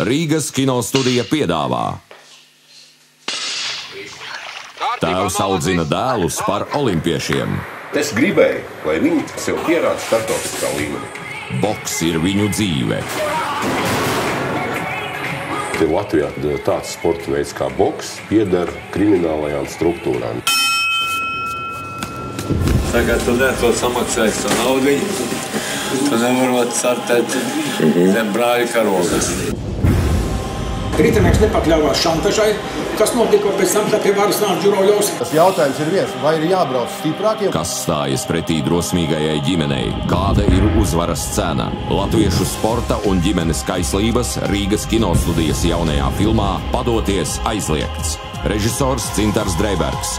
Rīgas kinostudija piedāvā. Tēvs audzina dēlus par olimpiešiem. Es gribēju, lai viņi sev pierāda starptautiskā līmenī. Boks ir viņu dzīve. Latvijā tāds sporta veids kā boks pieder kriminālajām struktūrām. Tagad tu neto samaksāji savu naudiņu, tu nevarot startēt zem brāļa karogas. Rītinieks nepakļāvās šantažai, kas notika pēc tam pie varas nāca Džurovļovs. Tas jautājums ir viens, vai ir jābrauc stiprākiem? Kas stājas pretī drosmīgajai ģimenei? Kāda ir uzvaras cena? Latviešu sporta un ģimenes kaislības Rīgas kinostudijas jaunajā filmā Padoties aizliegts. Režisors Cintars Dreibergs.